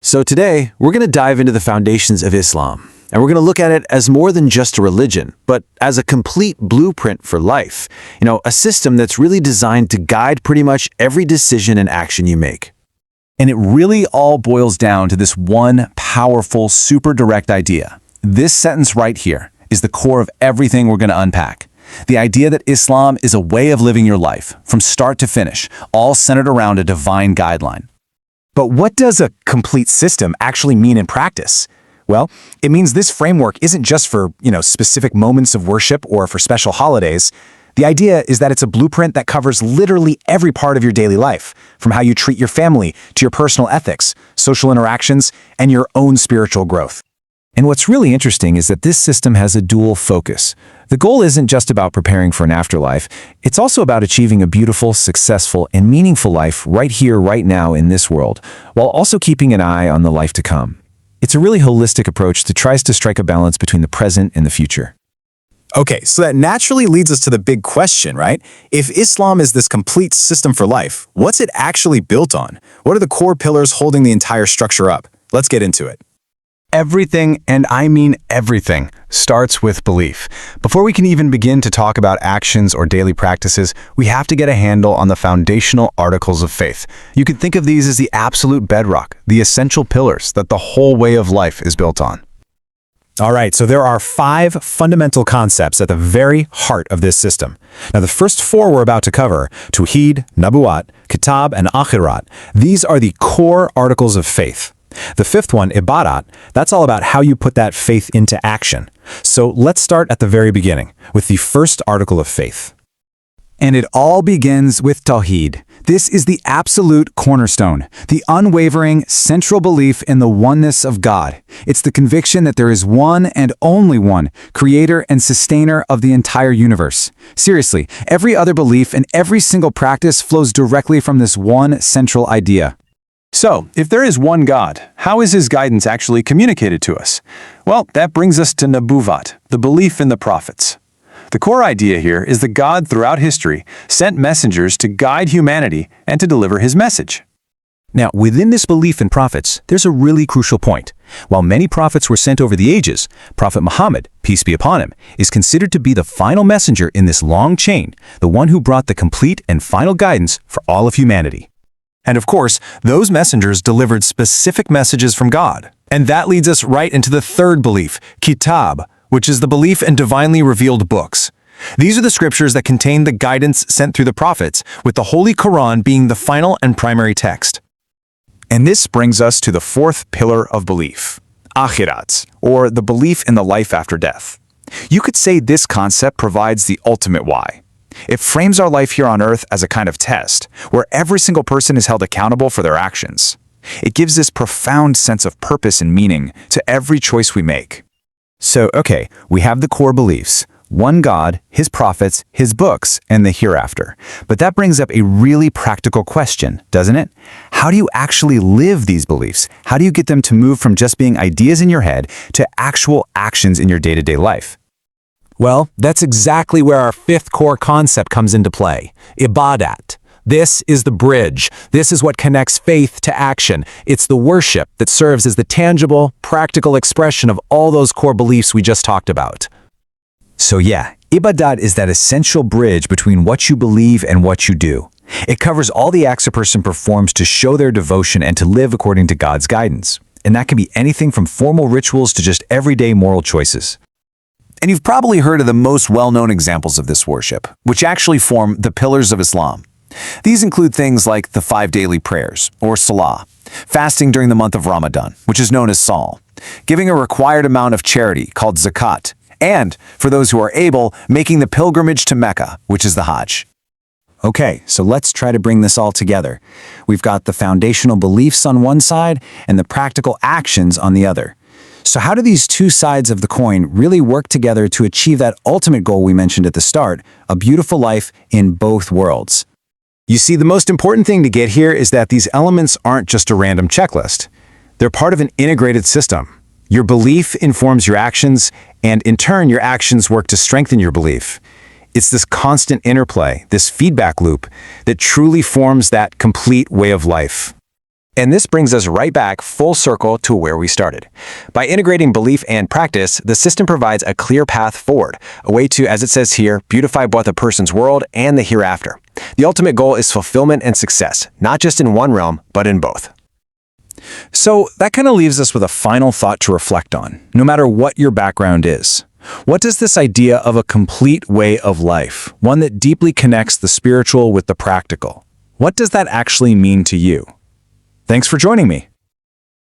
So today, we're going to dive into the foundations of Islam, and we're going to look at it as more than just a religion, but as a complete blueprint for life. A system that's really designed to guide pretty much every decision and action you make. And it really all boils down to this one powerful, super direct idea. This sentence right here is the core of everything we're going to unpack. The idea that Islam is a way of living your life, from start to finish, all centered around a divine guideline. But what does a complete system actually mean in practice? Well, it means this framework isn't just for, specific moments of worship or for special holidays. The idea is that it's a blueprint that covers literally every part of your daily life, from how you treat your family to your personal ethics, social interactions, and your own spiritual growth. And what's really interesting is that this system has a dual focus. The goal isn't just about preparing for an afterlife, it's also about achieving a beautiful, successful, and meaningful life right here, right now in this world, while also keeping an eye on the life to come. It's a really holistic approach that tries to strike a balance between the present and the future. Okay, so that naturally leads us to the big question, right? If Islam is this complete system for life, what's it actually built on? What are the core pillars holding the entire structure up? Let's get into it. Everything, and I mean everything, starts with belief. Before we can even begin to talk about actions or daily practices, we have to get a handle on the foundational articles of faith. You can think of these as the absolute bedrock, the essential pillars that the whole way of life is built on. All right, so there are 5 fundamental concepts at the very heart of this system. Now, the first 4 we're about to cover, Tawheed, Nabuwat, Kitab, and Akhirat, these are the core articles of faith. The 5th one, Ibadat, that's all about how you put that faith into action. So let's start at the very beginning, with the first article of faith. And it all begins with Tawheed. This is the absolute cornerstone, the unwavering, central belief in the oneness of God. It's the conviction that there is one and only one, creator and sustainer of the entire universe. Seriously, every other belief and every single practice flows directly from this one central idea. So, if there is one God, how is His guidance actually communicated to us? Well, that brings us to Nabuwat, the belief in the prophets. The core idea here is that God, throughout history, sent messengers to guide humanity and to deliver His message. Now, within this belief in prophets, there's a really crucial point. While many prophets were sent over the ages, Prophet Muhammad, peace be upon him, is considered to be the final messenger in this long chain, the one who brought the complete and final guidance for all of humanity. And of course, those messengers delivered specific messages from God. And that leads us right into the third belief, Kitab, which is the belief in divinely revealed books. These are the scriptures that contain the guidance sent through the prophets, with the Holy Quran being the final and primary text. And this brings us to the 4th pillar of belief, Akhirat, or the belief in the life after death. You could say this concept provides the ultimate why. It frames our life here on Earth as a kind of test, where every single person is held accountable for their actions. It gives this profound sense of purpose and meaning to every choice we make. So, okay, we have the core beliefs. One God, His prophets, His books, and the hereafter. But that brings up a really practical question, doesn't it? How do you actually live these beliefs? How do you get them to move from just being ideas in your head to actual actions in your day-to-day life? Well, that's exactly where our 5th core concept comes into play, Ibadat. This is the bridge. This is what connects faith to action. It's the worship that serves as the tangible, practical expression of all those core beliefs we just talked about. So yeah, Ibadat is that essential bridge between what you believe and what you do. It covers all the acts a person performs to show their devotion and to live according to God's guidance. And that can be anything from formal rituals to just everyday moral choices. And you've probably heard of the most well-known examples of this worship, which actually form the pillars of Islam. These include things like the 5 daily prayers, or Salah, fasting during the month of Ramadan, which is known as Sawm, giving a required amount of charity called Zakat, and, for those who are able, making the pilgrimage to Mecca, which is the Hajj. Okay, so let's try to bring this all together. We've got the foundational beliefs on one side and the practical actions on the other. So how do these two sides of the coin really work together to achieve that ultimate goal we mentioned at the start, a beautiful life in both worlds? You see, the most important thing to get here is that these elements aren't just a random checklist. They're part of an integrated system. Your belief informs your actions, and in turn, your actions work to strengthen your belief. It's this constant interplay, this feedback loop, that truly forms that complete way of life. And this brings us right back full circle to where we started. By integrating belief and practice, the system provides a clear path forward, a way to, as it says here, beautify both a person's world and the hereafter. The ultimate goal is fulfillment and success, not just in one realm, but in both. So that kind of leaves us with a final thought to reflect on, no matter what your background is. What does this idea of a complete way of life, one that deeply connects the spiritual with the practical, what does that actually mean to you? Thanks for joining me.